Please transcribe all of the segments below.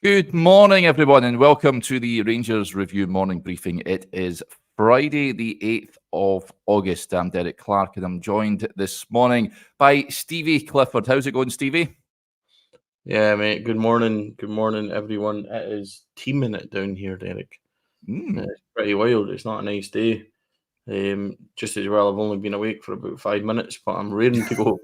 Good morning, everyone, and welcome to the Rangers Review morning briefing. It is Friday, the 8th of August. I'm Derek Clark, and I'm joined this morning by Stevie Clifford. How's it going, Stevie? Yeah, mate. Good morning. Good morning, everyone. It is teaming it down here, Derek. It's pretty wild. It's not a nice day. Just as well, I've only been awake for about 5 minutes, but I'm raring to go.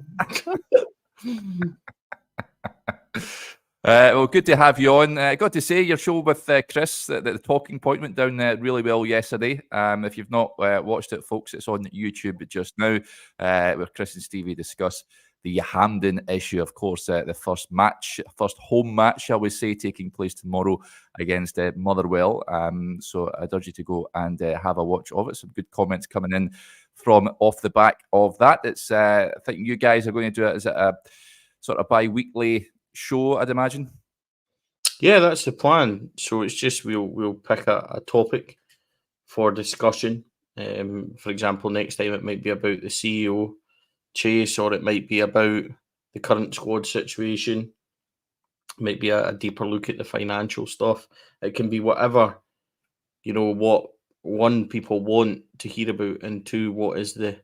Well, good to have you on. Got to say, your show with Chris, the talking point went down really well yesterday. If you've not watched it, folks, it's on YouTube just now, where Chris and Stevie discuss the Hampden issue. Of course, the first home match, shall we say, taking place tomorrow against Motherwell. So I'd urge you to go and have a watch of it. Some good comments coming in from off the back of that. It's I think you guys are going to do it as a sort of bi-weekly show, I'd imagine. Yeah, that's the plan. So it's just we'll pick a topic for discussion. For example, next time it might be about the CEO chase, or it might be about the current squad situation. Might be a deeper look at the financial stuff. It can be whatever, what one, people want to hear about, and two, what is the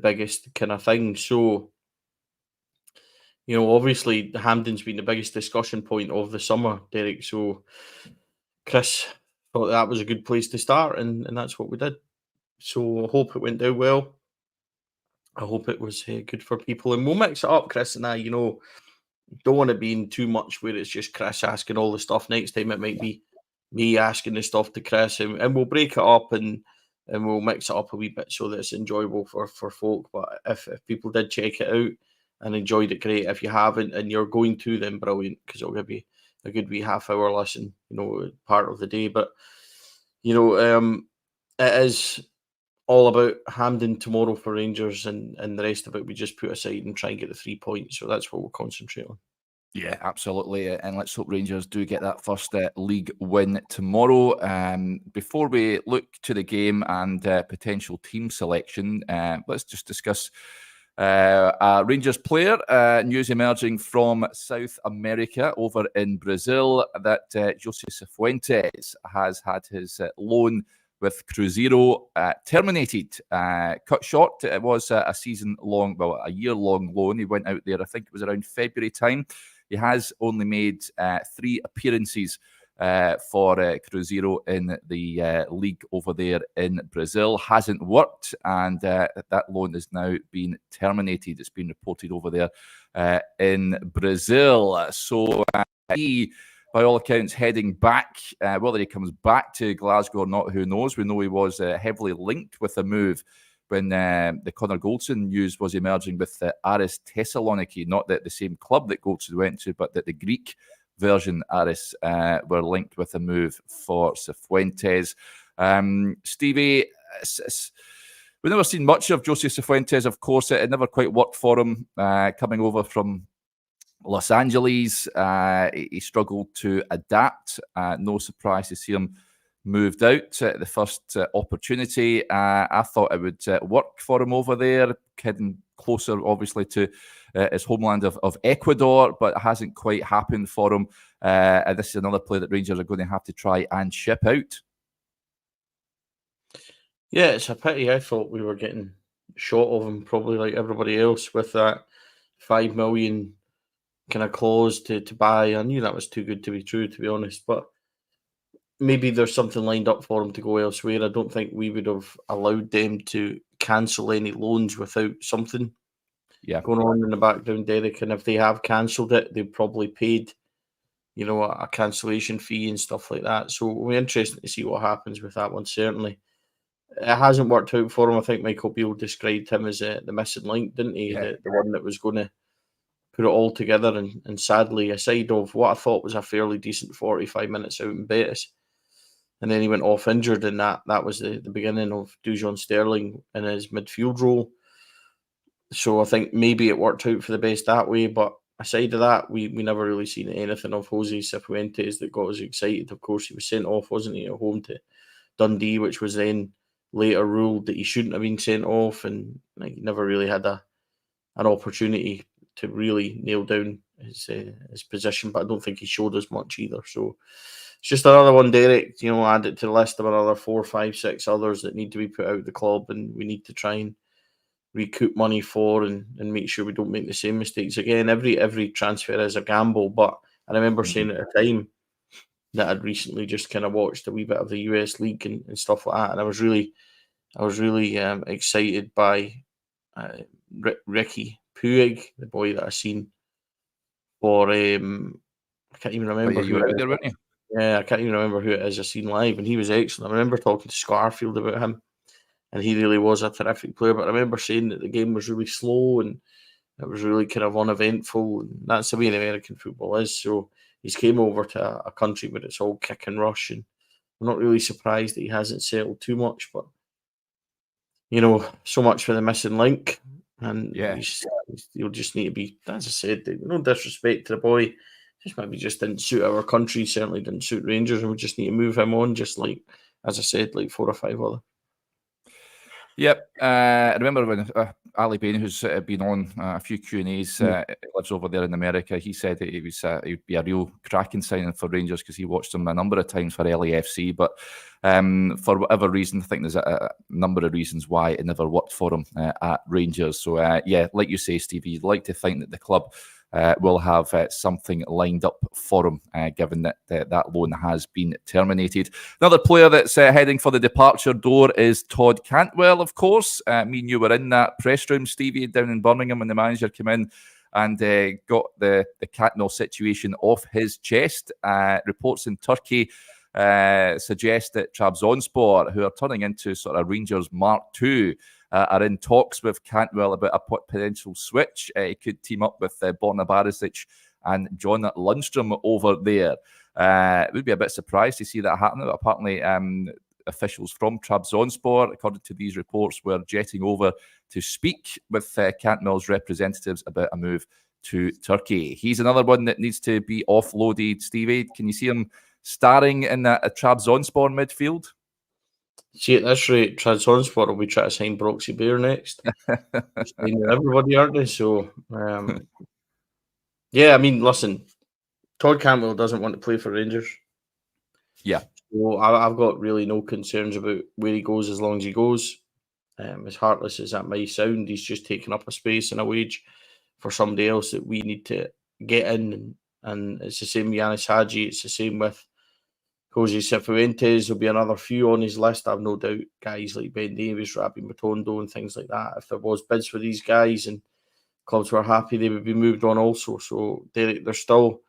biggest kind of thing. So, obviously Hampden's been the biggest discussion point of the summer, Derek. So Chris thought that was a good place to start, and that's what we did. So I hope it went down well. I hope it was good for people, and we'll mix it up, Chris and I. Don't want to be in too much where it's just Chris asking all the stuff. Next time it might be me asking the stuff to Chris, and we'll break it up and we'll mix it up a wee bit so that it's enjoyable for folk. But if people did check it out and enjoyed it, great. If you haven't and you're going to, then brilliant, because it'll give you a good wee half-hour listen, part of the day. But it is all about Hampden tomorrow for Rangers, and the rest of it we just put aside and try and get the 3 points. So that's what we'll concentrate on. Yeah, absolutely. And let's hope Rangers do get that first league win tomorrow. Before we look to the game and potential team selection, let's just discuss a Rangers player. News emerging from South America over in Brazil that Jose Cifuentes has had his loan with Cruzeiro terminated, cut short. It was a year-long loan. He went out there, I think it was around February time. He has only made 3 appearances for Cruzeiro in the league over there in Brazil. Hasn't worked, and that loan has now been terminated. It's been reported over there in Brazil. So he, by all accounts, heading back. Whether he comes back to Glasgow or not, who knows? We know he was heavily linked with a move when the Connor Goldson news was emerging with Aris Thessaloniki, not the same club that Goldson went to, but that the Greek version Aris were linked with a move for Cifuentes. Stevie, we've never seen much of Jose Cifuentes. Of course, it never quite worked for him coming over from Los Angeles. He struggled to adapt. No surprise to see him moved out the first opportunity. I thought it would work for him over there, heading closer, obviously, to his homeland of Ecuador, but it hasn't quite happened for him. And this is another player that Rangers are going to have to try and ship out. Yeah, it's a pity. I thought we were getting shot of him, probably like everybody else, with that 5 million kind of clause to buy. I knew that was too good to be true, to be honest, but maybe there's something lined up for him to go elsewhere. I don't think we would have allowed them to cancel any loans without something going on in the background, Derek. And if they have cancelled it, they've probably paid, a cancellation fee and stuff like that. So it'll be interesting to see what happens with that one, certainly. It hasn't worked out for him. I think Michael Beale described him as the missing link, didn't he? Yeah. The one that was going to put it all together. And sadly, aside of what I thought was a fairly decent 45 minutes out in Betis, and then he went off injured, and that was the beginning of Dujon Sterling in his midfield role. So I think maybe it worked out for the best that way. But aside of that, we never really seen anything of Jose Cifuentes that got us excited. Of course, he was sent off, wasn't he, at home to Dundee, which was then later ruled that he shouldn't have been sent off, and he never really had an opportunity really nail down his position, but I don't think he showed as much either. So it's just another one, Derek. Add it to the list of another 4, 5, 6 others that need to be put out of the club, and we need to try and recoup money for and make sure we don't make the same mistakes again. Every transfer is a gamble, but I remember saying at the time that I'd recently just kind of watched a wee bit of the US League and stuff like that, and I was really excited by Ricky Puig, the boy that I seen for I can't even remember you who were it out is. there, weren't you? Yeah, I can't even remember who it is I seen live, and he was excellent. I remember talking to Scarfield about him, and he really was a terrific player. But I remember saying that the game was really slow and it was really kind of uneventful, and that's the way American football is. So he's came over to a country where it's all kick and rush, and I'm not really surprised that he hasn't settled too much. But so much for the missing link, and you'll just need to be, as I said, no disrespect to the boy, just didn't suit our country, certainly didn't suit Rangers, and we just need to move him on, just like, as I said, like 4 or 5 other. Yep. I remember when Ali Bain, who's been on a few Q&As, lives over there in America, he said that he'd be a real cracking signing for Rangers because he watched him a number of times for LAFC, but for whatever reason, I think there's a number of reasons why it never worked for him at Rangers. So, like you say, Stevie, you'd like to think that the club will have something lined up for him, given that that loan has been terminated. Another player that's heading for the departure door is Todd Cantwell, of course. Me and you were in that press room, Stevie, down in Birmingham when the manager came in and got the Cantwell situation off his chest. Reports in Turkey suggest that Trabzonspor, who are turning into sort of Rangers Mark II, are in talks with Cantwell about a potential switch. He could team up with Borna Barisic and John Lundstrom over there. It would be a bit surprised to see that happen. But apparently, officials from Trabzonspor, according to these reports, were jetting over to speak with Cantwell's representatives about a move to Turkey. He's another one that needs to be offloaded. Stevie, can you see him starring in a Trabzonspor midfield? See, at this rate, Trabzonspor will be trying to sign Broxy Bear next. Everybody, aren't they? So, yeah, I mean, listen, Todd Cantwell doesn't want to play for Rangers. Yeah. So I've got really no concerns about where he goes as long as he goes. As heartless as that might sound, he's just taking up a space and a wage for somebody else that we need to get in. And it's the same with Yanis Hadji. It's the same with Jose Cifuentes. There'll be another few on his list. I've no doubt guys like Ben Davies, Rabbi Matondo and things like that. If there was bids for these guys and clubs were happy, they would be moved on also. So there's still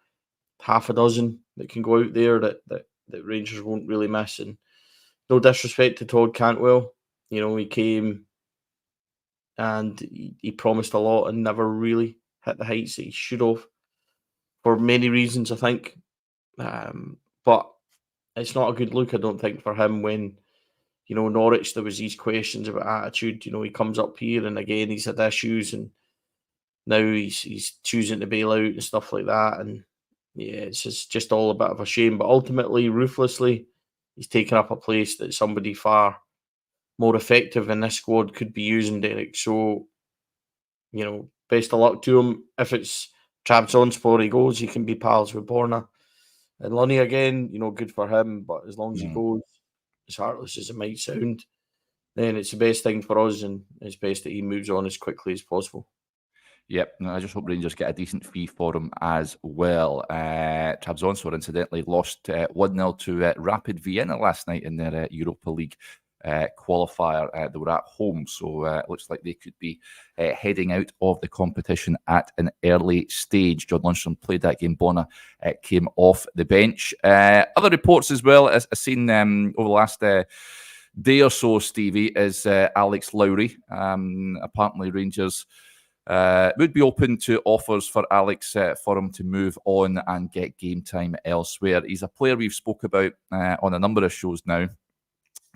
half a dozen that can go out there that Rangers won't really miss. And no disrespect to Todd Cantwell. He came and he promised a lot and never really hit the heights that he should have for many reasons, I think. But it's not a good look, I don't think, for him when, Norwich, there was these questions about attitude. He comes up here and again he's had issues and now he's choosing to bail out and stuff like that. And yeah, it's just all a bit of a shame. But ultimately, ruthlessly, he's taken up a place that somebody far more effective in this squad could be using, Derek. So, best of luck to him. If it's Trabzonspor he goes, he can be pals with Borna and Lunny again. Good for him. But as long as he goes, as heartless as it might sound, then it's the best thing for us, and it's best that he moves on as quickly as possible. Yep, I just hope Rangers get a decent fee for him as well. Trabzonspor, incidentally, lost 1-0 to Rapid Vienna last night in their Europa League qualifier. They were at home, so it looks like they could be heading out of the competition at an early stage. John Lundstrom played that game. Bona came off the bench. Other reports as well, as I've seen over the last day or so, Stevie, is Alex Lowry. Apparently Rangers would be open to offers for Alex for him to move on and get game time elsewhere. He's a player we've spoke about on a number of shows now.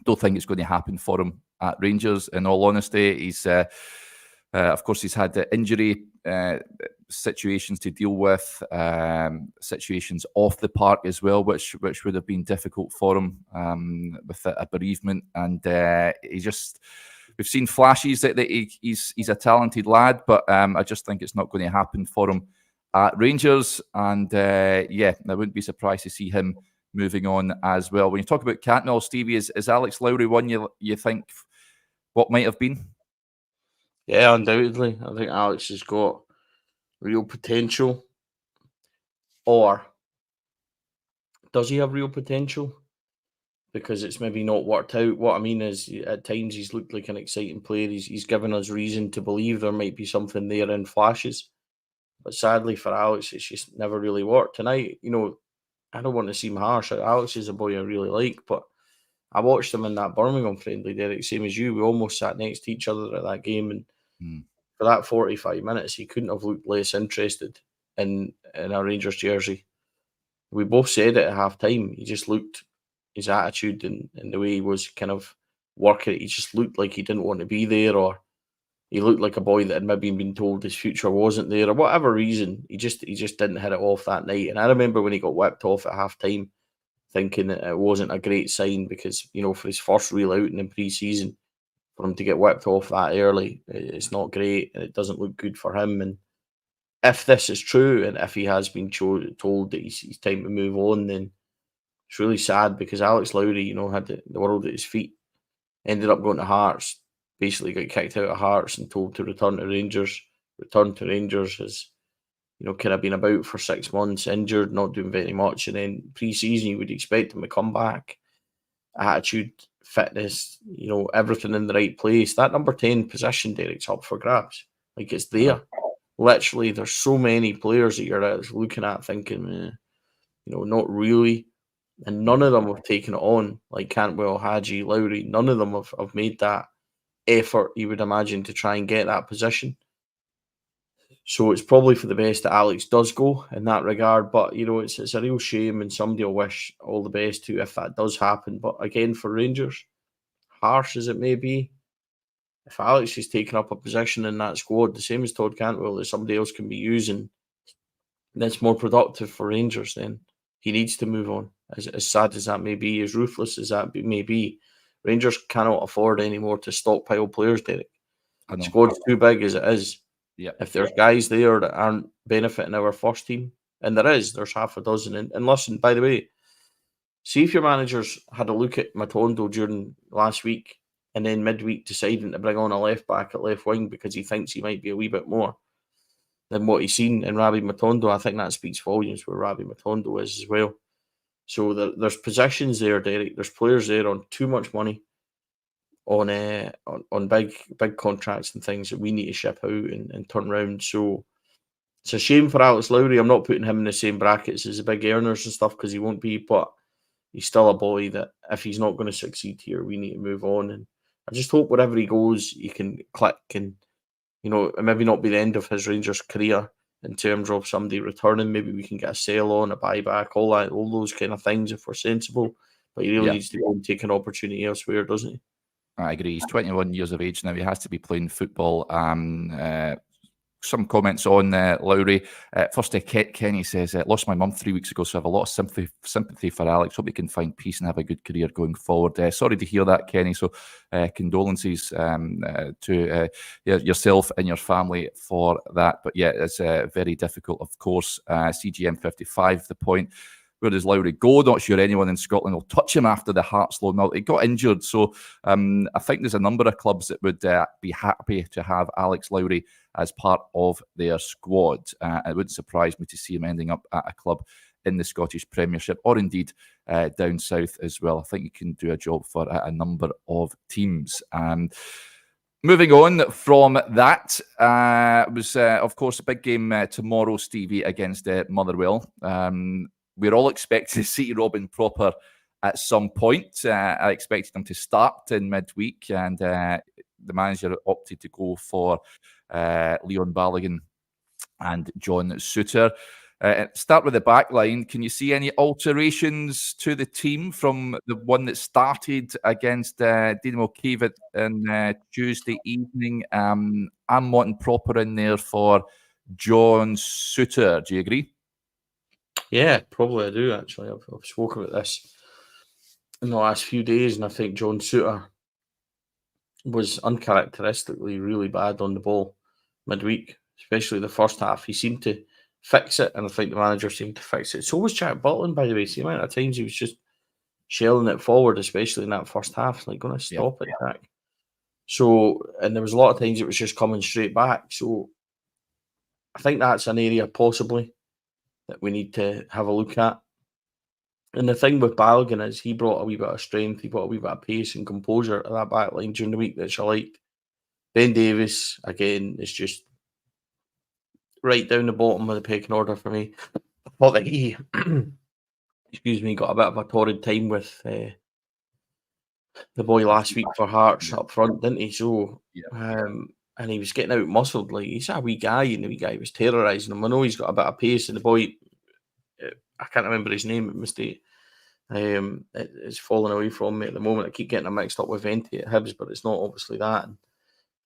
Don't think it's going to happen for him at Rangers, in all honesty. He's, of course, he's had the injury situations to deal with, situations off the park as well, which would have been difficult for him with a bereavement. And he just we've seen flashes that he's a talented lad, but I just think it's not going to happen for him at Rangers. And I wouldn't be surprised to see him moving on as well. When you talk about Cantwell, Stevie, is Alex Lowry one you think what might have been? Yeah, undoubtedly. I think Alex has got real potential. Or does he have real potential? Because it's maybe not worked out. What I mean is, at times he's looked like an exciting player. He's given us reason to believe there might be something there in flashes. But sadly for Alex, it's just never really worked. And I don't want to seem harsh. Alex is a boy I really like, but I watched him in that Birmingham friendly, Derek, same as you. We almost sat next to each other at that game, and for that 45 minutes, he couldn't have looked less interested in a Rangers jersey. We both said it at half time. He just looked, his attitude and the way he was kind of working, he just looked like he didn't want to be there, or he looked like a boy that had maybe been told his future wasn't there, or whatever reason. He just didn't hit it off that night. And I remember when he got whipped off at half time, thinking that it wasn't a great sign because, for his first real outing in pre-season, for him to get whipped off that early, it's not great and it doesn't look good for him. And if this is true, and if he has been told that he's time to move on, then it's really sad because Alex Lowry, had the world at his feet, ended up going to Hearts, basically got kicked out of Hearts and told to return to Rangers. Returned to Rangers has, kind of been about for 6 months, injured, not doing very much. And then pre-season, you would expect him to come back. Attitude, fitness, everything in the right place. That number 10 position, Derek's up for grabs. Like, it's there. Literally, there's so many players that you're looking at thinking, not really. And none of them have taken it on, like Cantwell, Hadji, Lowry. None of them have made that effort, you would imagine, to try and get that position. So it's probably for the best that Alex does go in that regard. But, it's a real shame, and somebody will wish all the best to if that does happen. But again, for Rangers, harsh as it may be, if Alex is taking up a position in that squad, the same as Todd Cantwell, that somebody else can be using, that's more productive for Rangers, then he needs to move on. As sad as that may be, as ruthless as that may be, Rangers cannot afford anymore to stockpile players, Derek. The squad's too big as it is. Yep. If there's guys there that aren't benefiting our first team, and there's half a dozen. And listen, by the way, see if your managers had a look at Matondo during last week and then midweek deciding to bring on a left back at left wing because he thinks he might be a wee bit more than what he's seen in Rabbi Matondo. I think that speaks volumes where Rabbi Matondo is as well. So there's positions there, Derek. There's players there on too much money, on big contracts and things that we need to ship out and turn around. So it's a shame for Alex Lowry. I'm not putting him in the same brackets as the big earners and stuff because he won't be, but he's still a boy that if he's not going to succeed here, we need to move on. And I just hope wherever he goes, he can click and, maybe not be the end of his Rangers career in terms of somebody returning. Maybe we can get a sale on, a buyback, all those kind of things if we're sensible. But he really needs to go and take an opportunity elsewhere, doesn't he? I agree. He's 21 years of age now. He has to be playing football. Some comments on Lowry. First, Kenny says, lost my mum 3 weeks ago, so I have a lot of sympathy for Alex. Hope he can find peace and have a good career going forward. Sorry to hear that, Kenny. So condolences to yourself and your family for that. But yeah, it's very difficult, of course. CGM 55, the point. Where does Lowry go? Not sure anyone in Scotland will touch him after the Hearts loan. Well, he got injured, so I think there's a number of clubs that would be happy to have Alex Lowry as part of their squad. It wouldn't surprise me to see him ending up at a club in the Scottish Premiership or indeed down south as well. I think he can do a job for a number of teams. Moving on from that, was of course a big game tomorrow, Stevie, against Motherwell. We're all expecting to see Robin Proper at some point. I expected him to start in midweek, and the manager opted to go for Leon Balogun and John Souttar. Start with the back line. Can you see any alterations to the team from the one that started against Dynamo Kyiv on Tuesday evening? I'm wanting Proper in there for John Souttar. Do you agree? Yeah, probably I do, actually. I've spoken about this in the last few days, and I think John Souttar was uncharacteristically really bad on the ball midweek, especially the first half. He seemed to fix it, and I think the manager seemed to fix it. So was Jack Butland, by the way. See the amount of times he was just shelling it forward, especially in that first half. Like, going to stop it, Jack. So, and there was a lot of times it was just coming straight back. So I think that's an area possibly that we need to have a look at. And the thing with Balogun is he brought a wee bit of strength, he brought a wee bit of pace and composure to that back line during the week that I liked. Ben Davies, again, is just right down the bottom of the pecking order for me. I thought that he, excuse me, got a bit of a torrid time with the boy last week for Hearts up front, didn't he? So, and he was getting out muscled. Like, he's a wee guy, and the wee guy was terrorising him. I know he's got a bit of pace, and the boy, I can't remember his name, it must be. It's falling away from me at the moment. I keep getting him mixed up with Venti at Hibs, but it's not obviously that.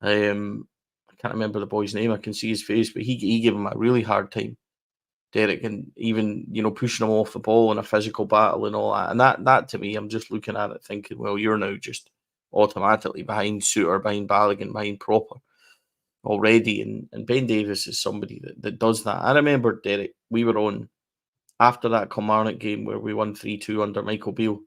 I can't remember the boy's name. I can see his face, but he gave him a really hard time, Derek, and even pushing him off the ball in a physical battle and all that. And that to me, I'm just looking at it thinking, well, you're now just automatically behind Suter, behind Balogun, behind Proper already. And Ben Davies is somebody that does that. I remember, Derek, we were on after that Kilmarnock game where we won 3-2 under Michael Beale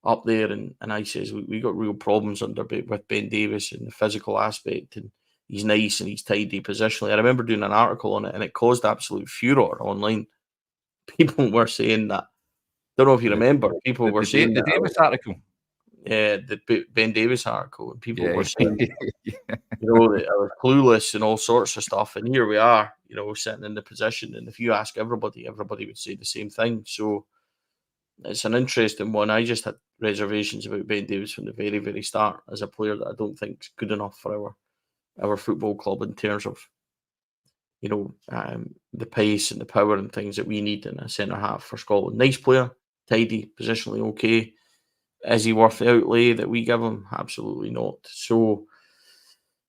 up there, and I says we got real problems with Ben Davies and the physical aspect, and he's nice and he's tidy positionally. I remember doing an article on it, and it caused absolute furor online. People were saying that. Don't know if you remember. People were saying the Davis article. Yeah, the Ben Davies article, and people were saying, that I was clueless and all sorts of stuff. And here we are, sitting in the position. And if you ask everybody would say the same thing. So it's an interesting one. I just had reservations about Ben Davies from the very, very start as a player that I don't think is good enough for our football club in terms of, the pace and the power and things that we need in a centre half for Scotland. Nice player, tidy, positionally okay. Is he worth the outlay that we give him? Absolutely not. So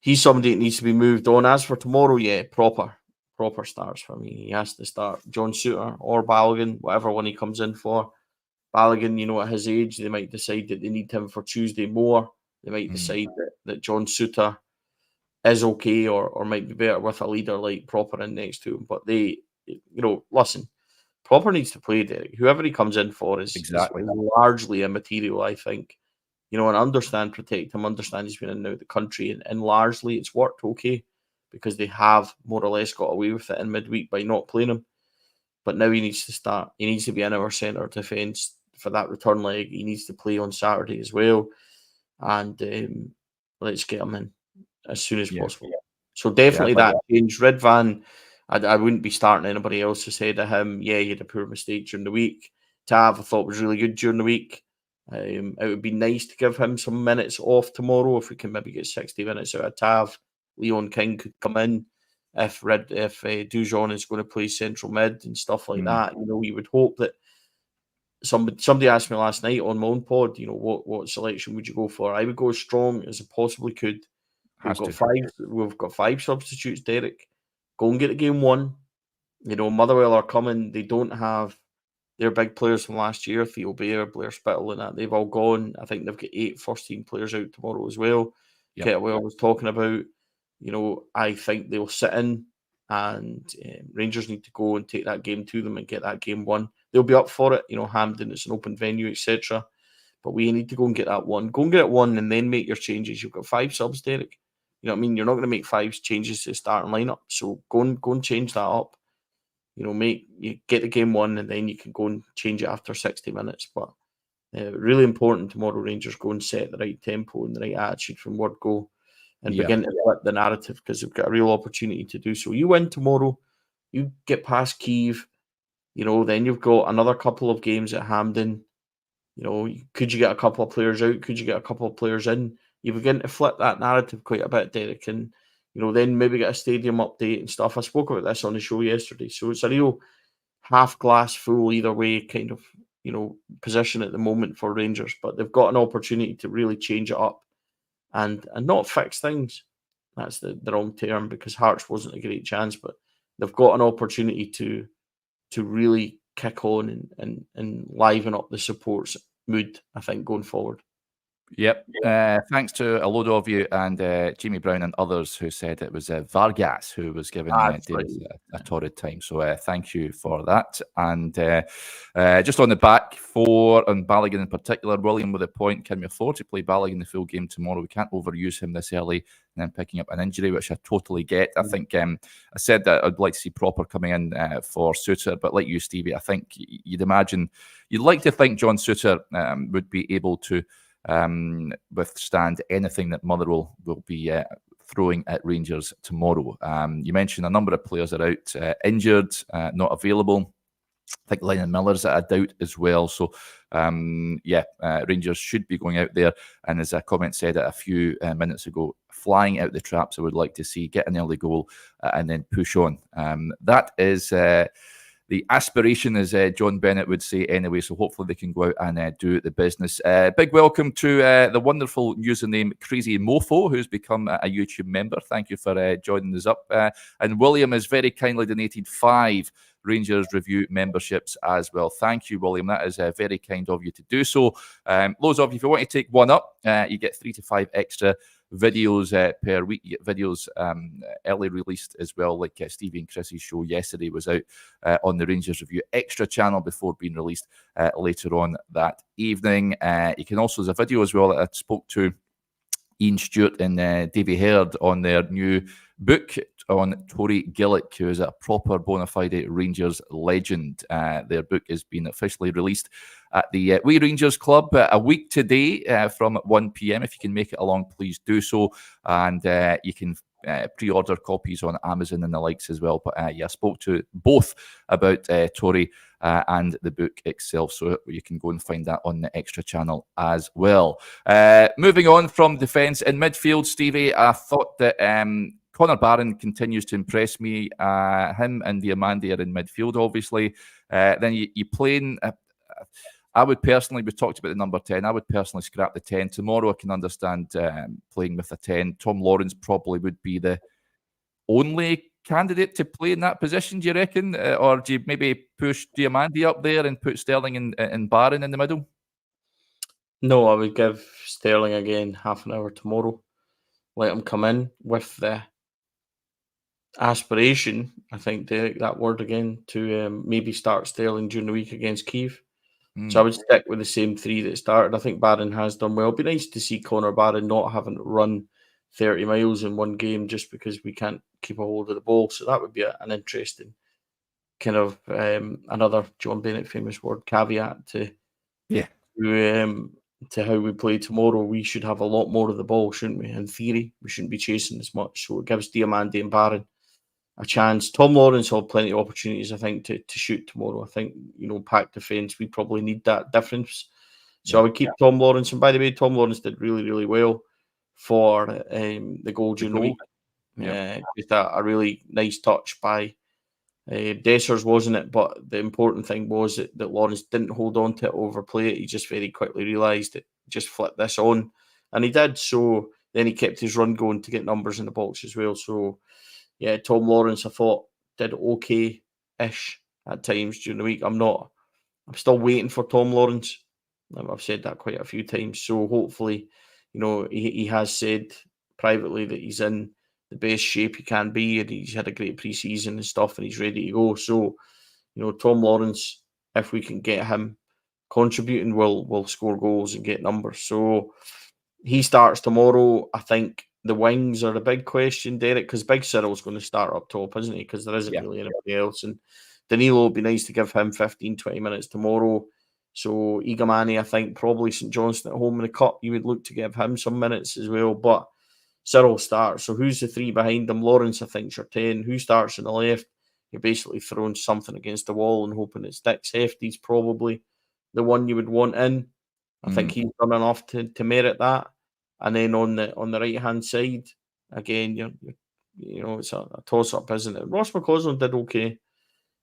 he's somebody that needs to be moved on. As for tomorrow, proper starts for me. He has to start John Suter or Balogun, whatever one he comes in for. Balogun, at his age, they might decide that they need him for Tuesday more. They might decide that John Suter is okay or might be better with a leader like Proper in next to him. But they, listen, Proper needs to play, Derek. Whoever he comes in for is largely immaterial, I think. And understand, protect him, understand he's been in and out of the country, and largely it's worked okay because they have more or less got away with it in midweek by not playing him. But now he needs to start. He needs to be in our centre defence for that return leg. He needs to play on Saturday as well. And let's get him in as soon as possible. So definitely that change. Ridvan, I wouldn't be starting anybody else ahead of him. Yeah, he had a poor mistake during the week. Tav, I thought, was really good during the week. It would be nice to give him some minutes off tomorrow if we can maybe get 60 minutes out of Tav. Leon King could come in if Dujon is going to play central mid and stuff like that. We would hope that somebody asked me last night on my own pod, what selection would you go for? I would go as strong as I possibly could. We've got five substitutes, Derek. Go and get the game won. Motherwell are coming. They don't have their big players from last year, Theo Bair, Blair Spittle and that. They've all gone. I think they've got 8 first-team players out tomorrow as well. Cantwell was talking about. I think they'll sit in, and Rangers need to go and take that game to them and get that game won. They'll be up for it. Hampden, it's an open venue, etc. But we need to go and get that one. Go and get it won and then make your changes. You've got 5 subs, Derek. You know what I mean? You're not going to make 5 changes to the starting lineup. So go and change that up. You get the game won and then you can go and change it after 60 minutes. But really important tomorrow, Rangers go and set the right tempo and the right attitude from word go and begin to flip the narrative because they've got a real opportunity to do so. You win tomorrow, you get past Kyiv, then you've got another couple of games at Hampden. Could you get a couple of players out? Could you get a couple of players in? You begin to flip that narrative quite a bit, Derek, and then maybe get a stadium update and stuff. I spoke about this on the show yesterday, so it's a real half glass full either way kind of position at the moment for Rangers, but they've got an opportunity to really change it up and not fix things. That's the wrong term because Hearts wasn't a great chance, but they've got an opportunity to really kick on and liven up the support's mood, I think, going forward. Yep. Thanks to a load of you and Jamie Brown and others who said it was Vargas who was giving Davis a torrid time. So thank you for that. And just on the back four, on Balogun in particular, William with a point. Can we afford to play Balogun the full game tomorrow? We can't overuse him this early and then picking up an injury, which I totally get. I think I said that I'd like to see Proper coming in for Suter, but like you, Stevie, I think you'd like to think John Suter would be able to withstand anything that Motherwell will be throwing at Rangers tomorrow. You mentioned a number of players are out injured, not available. I think Lennon Miller's at a doubt as well. So, Rangers should be going out there. And as a comment said a few minutes ago, flying out the traps, I would like to see, get an early goal and then push on. That is the aspiration, as John Bennett would say anyway, so hopefully they can go out and do the business. Big welcome to the wonderful username Crazy Mofo, who's become a YouTube member. Thank you for joining us up. And William has very kindly donated 5 Rangers Review memberships as well. Thank you, William. That is very kind of you to do so. Loads of you, if you want to take one up, you get 3 to 5 extra videos per week. You get videos early released as well, like Stevie and Chris's show yesterday was out on the Rangers Review Extra channel before being released later on that evening. You can also, there's a video as well that I spoke to Ian Stewart and Davy Heard on their new book on Tory Gillick, who is a proper bona fide Rangers legend. Their book has been officially released at the We Rangers Club a week today from 1 p.m. If you can make it along, please do so. And you can pre-order copies on Amazon and the likes as well. But I spoke to both about Tory and the book itself, so you can go and find that on the Extra channel as well. Moving on from defence in midfield, Stevie, I thought that Connor Barron continues to impress me. Him and Diamandi are in midfield, obviously. Then you playing... I would personally, we talked about the number 10, I would personally scrap the 10. Tomorrow I can understand playing with a 10. Tom Lawrence probably would be the only candidate to play in that position, do you reckon? Or do you maybe push Diamandi up there and put Sterling and Barron in the middle? No, I would give Sterling again half an hour tomorrow. Let him come in with the aspiration, I think, Derek, that word again, to maybe start Sterling during the week against Kyiv. So I would stick with the same 3 that started. I think Barron has done well. It'd be nice to see Connor Barron not having to run 30 miles in one game just because we can't keep a hold of the ball. So that would be an interesting kind of another John Bennett famous word, caveat to how we play tomorrow. We should have a lot more of the ball, shouldn't we? In theory, we shouldn't be chasing as much. So it gives Diamandi and Barron a chance. Tom Lawrence will have plenty of opportunities, I think, to shoot tomorrow. I think, pack defence, we probably need that difference. So I would keep Tom Lawrence. And by the way, Tom Lawrence did really, really well for the goal during the week. Just a really nice touch by Dessers, wasn't it? But the important thing was that Lawrence didn't hold on to it, overplay it. He just very quickly realised it, just flipped this on. And he did. So then he kept his run going to get numbers in the box as well. So yeah, Tom Lawrence, I thought, did okay-ish at times during the week. I'm still waiting for Tom Lawrence. I've said that quite a few times. So hopefully, he has said privately that he's in the best shape he can be, and he's had a great pre-season and stuff, and he's ready to go. So, Tom Lawrence, if we can get him contributing, will score goals and get numbers. So he starts tomorrow. I think the wings are a big question, Derek, because Big Cyril's going to start up top, isn't he? Because there isn't really anybody else. And Danilo would be nice to give him 15, 20 minutes tomorrow. So Igamani, I think, probably St Johnstone at home in the cup, you would look to give him some minutes as well. But Cyril starts. So who's the 3 behind him? Lawrence, I think, is your 10. Who starts on the left? You're basically throwing something against the wall and hoping it sticks. Hefty's probably the one you would want in. I think he's done enough to merit that. And then on the right hand side, again, it's a toss up, isn't it? Ross McCausland did okay.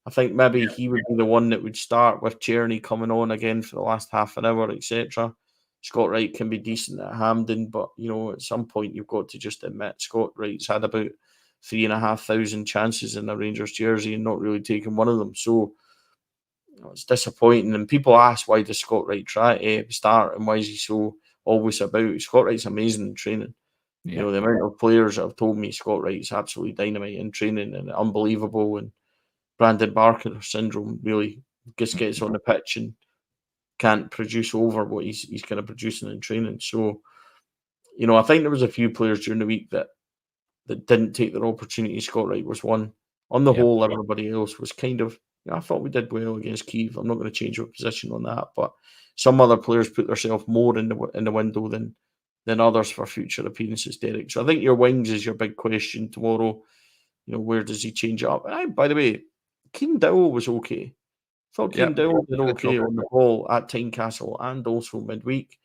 I think maybe he would be the one that would start with Czerny coming on again for the last half an hour, etc. Scott Wright can be decent at Hampden, but at some point you've got to just admit Scott Wright's had about 3,500 chances in the Rangers jersey and not really taken one of them. So it's disappointing. And people ask, why does Scott Wright try to start and why is he so always about. Scott Wright's amazing in training. Yeah. You know, the amount of players that have told me Scott Wright's absolutely dynamite in training and unbelievable. And Brandon Barker syndrome really just gets on the pitch and can't produce over what he's kind of producing in training. So, you know, I think there was a few players during the week that didn't take their opportunity. Scott Wright was one. On the whole, everybody else was kind of, I thought we did well against Kyiv. I'm not going to change our position on that, but some other players put themselves more in the window than others for future appearances, Derek. So I think your wings is your big question tomorrow. You know, where does he change up? And by the way, Keane Dowell was okay. I thought Keane Dowell did okay on the ball at Tynecastle and also midweek.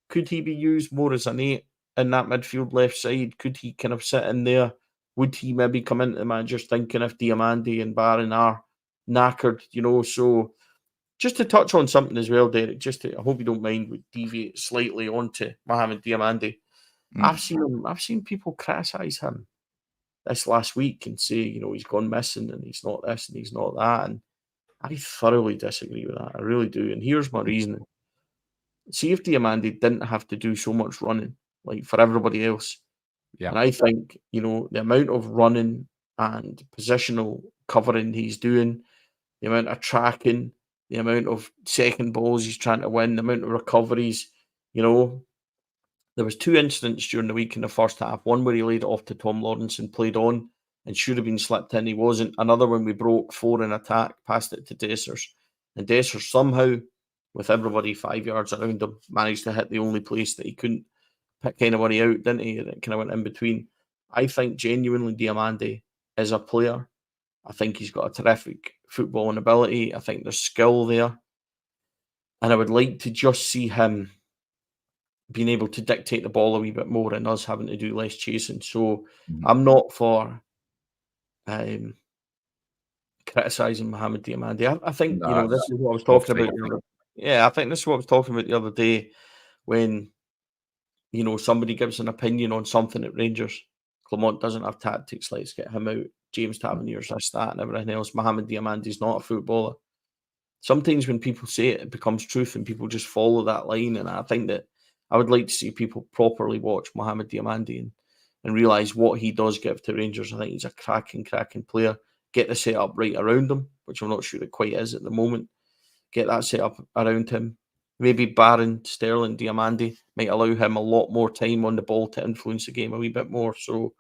Could he be used more as an 8 in that midfield left side? Could he kind of sit in there? Would he maybe come into the manager's thinking if Diamandi and Barron are knackered, you know? So just to touch on something as well, Derek, I hope you don't mind, we deviate slightly onto Mohamed Diamandi. I've seen people criticise him this last week and say, you know, he's gone missing and he's not this and he's not that. And I thoroughly disagree with that. I really do. And here's my reasoning. See if Diamandi didn't have to do so much running, like for everybody else. Yeah. And I think, you know, the amount of running and positional covering he's doing, the amount of tracking, the amount of second balls he's trying to win, the amount of recoveries, you know. There was 2 incidents during the week in the first half. One where he laid it off to Tom Lawrence and played on and should have been slipped in. He wasn't. Another one we broke 4 in attack, passed it to Dessers. And Dessers somehow, with everybody 5 yards around him, managed to hit the only place that he couldn't pick anybody out, didn't he? And it kind of went in between. I think genuinely Diamandi is a player. I think he's got a terrific footballing ability. I think there's skill there. And I would like to just see him being able to dictate the ball a wee bit more and us having to do less chasing. So I'm not for criticising Mohamed Diamandi. I think, you know, this is what I was talking about. I think this is what I was talking about the other day when, you know, somebody gives an opinion on something at Rangers. Clement doesn't have tactics, let's get him out. James Tavernier's this, that, and everything else. Mohamed Diamandi's not a footballer. Sometimes when people say it, it becomes truth and people just follow that line. And I think that I would like to see people properly watch Mohamed Diamandi and realise what he does give to Rangers. I think he's a cracking player. Get the setup right around him, which I'm not sure it quite is at the moment. Get that set up around him. Maybe Barron, Sterling, Diamandi might allow him a lot more time on the ball to influence the game a wee bit more. So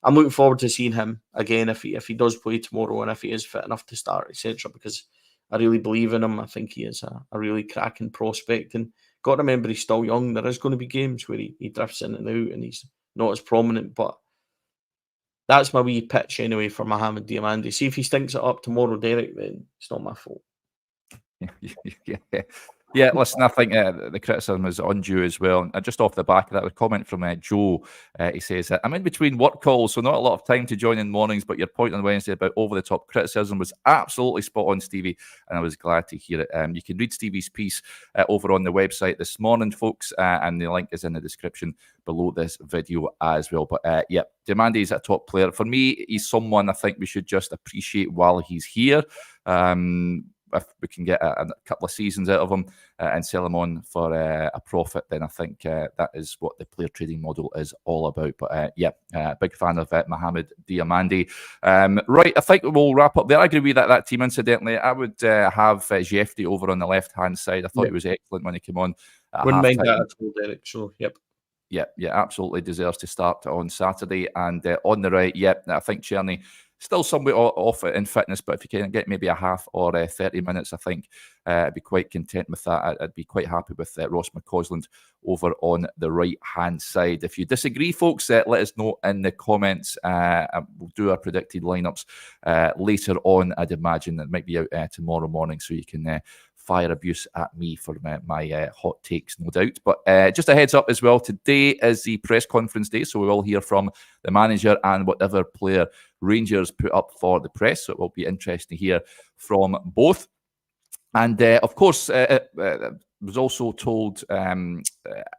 I'm looking forward to seeing him again if he does play tomorrow and if he is fit enough to start, etc. Because I really believe in him. I think he is a really cracking prospect. And got to remember he's still young. There is going to be games where he drifts in and out and he's not as prominent. But that's my wee pitch anyway for Mohamed Diamandi. See if he stinks it up tomorrow, Derek, then it's not my fault. Yeah, listen, I think the criticism is undue as well. And just off the back of that, a comment from Joe, he says, I'm in between work calls, so not a lot of time to join in mornings, but your point on Wednesday about over-the-top criticism was absolutely spot on, Stevie, and I was glad to hear it. You can read Stevie's piece over on the website this morning, folks, and the link is in the description below this video as well. But Diamandi is a top player. For me, he's someone I think we should just appreciate while he's here. If we can get a couple of seasons out of him and sell him on for a profit, then I think that is what the player trading model is all about. But big fan of Mohamed Diamandi. Right, I think we'll wrap up there. I agree with that team, incidentally. I would have Jeffrey over on the left-hand side. I thought he was excellent when he came on. Wouldn't mind that at all, Derek. So, Yeah, absolutely deserves to start on Saturday. And on the right, I think Czerny still somewhat off in fitness, but if you can get maybe a half or 30 minutes, I think I'd be quite content with that. I'd be quite happy with Ross McCausland over on the right-hand side. If you disagree, folks, let us know in the comments. We'll do our predicted lineups later on, I'd imagine. That might be out tomorrow morning, so you can fire abuse at me for my hot takes, no doubt. But just a heads up as well, today is the press conference day, so we will hear from the manager and whatever player Rangers put up for the press, so it will be interesting to hear from both. And of course, was also told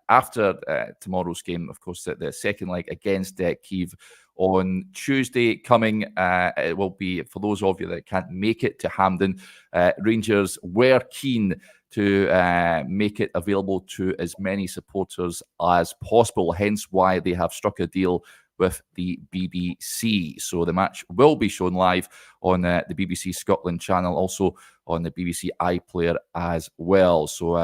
after tomorrow's game, of course, that the second leg against Kyiv on Tuesday coming, it will be, for those of you that can't make it to Hampden, Rangers were keen to make it available to as many supporters as possible, hence why they have struck a deal with the BBC. So the match will be shown live on the BBC Scotland channel, also on the BBC iPlayer as well. So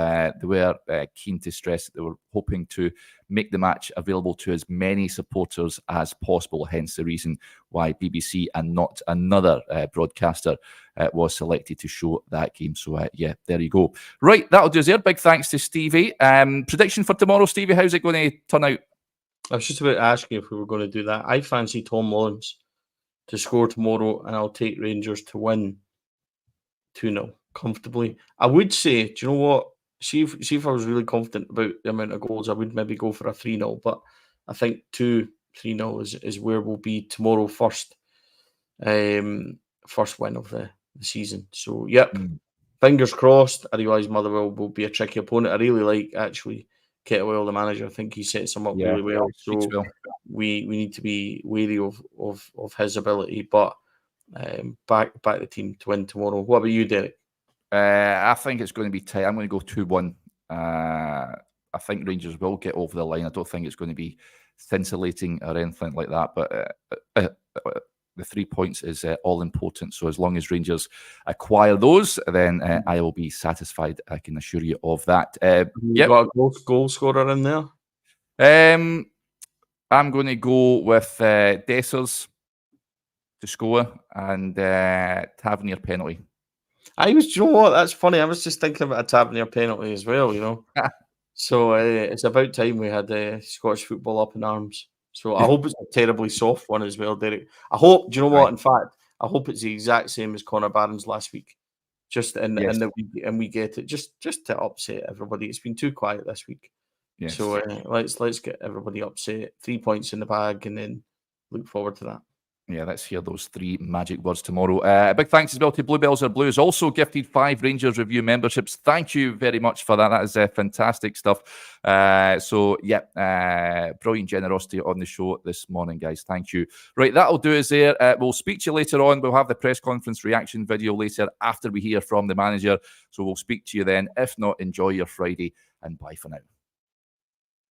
they were keen to stress that they were hoping to make the match available to as many supporters as possible, hence the reason why BBC and not another broadcaster was selected to show that game. So yeah, there you go. Right, that'll do us there. Big thanks to Stevie. Prediction for tomorrow, Stevie, how's it going to turn out? I was just about to ask you if we were going to do that. I fancy Tom Mullins to score tomorrow, and I'll take Rangers to win 2-0 comfortably. I would say, do you know what? See if I was really confident about the amount of goals, I would maybe go for a 3-0, but I think 2-3-0 is where we'll be tomorrow, first win of the season. So, yep, fingers crossed. I realise Motherwell will be a tricky opponent. I really like, actually, Cantwell, the manager. I think he sets them up really well. So we need to be wary of his ability, but back the team to win tomorrow. What about you, Derek? I think it's going to be tight. I'm going to go 2-1. I think Rangers will get over the line. I don't think it's going to be scintillating or anything like that, but the 3 points is all important. So as long as Rangers acquire those, then I will be satisfied. I can assure you of that. You got a goal scorer in there? I'm going to go with Dessers to score and Tavernier penalty. Do you know what? That's funny. I was just thinking about a Tavernier penalty as well, you know. So it's about time we had Scottish football up in arms. So I hope it's a terribly soft one as well, Derek. I hope, do you know what? In fact, I hope it's the exact same as Connor Barron's last week. Just and we get it just to upset everybody. It's been too quiet this week. Yes. So let's get everybody upset. 3 points in the bag, and then look forward to that. Yeah, let's hear those 3 magic words tomorrow. A big thanks as well to Bluebells or Blues, also gifted 5 Rangers Review memberships. Thank you very much for that. That is fantastic stuff. So, yeah, brilliant generosity on the show this morning, guys. Thank you. Right, that'll do us there. We'll speak to you later on. We'll have the press conference reaction video later after we hear from the manager. So we'll speak to you then. If not, enjoy your Friday and bye for now.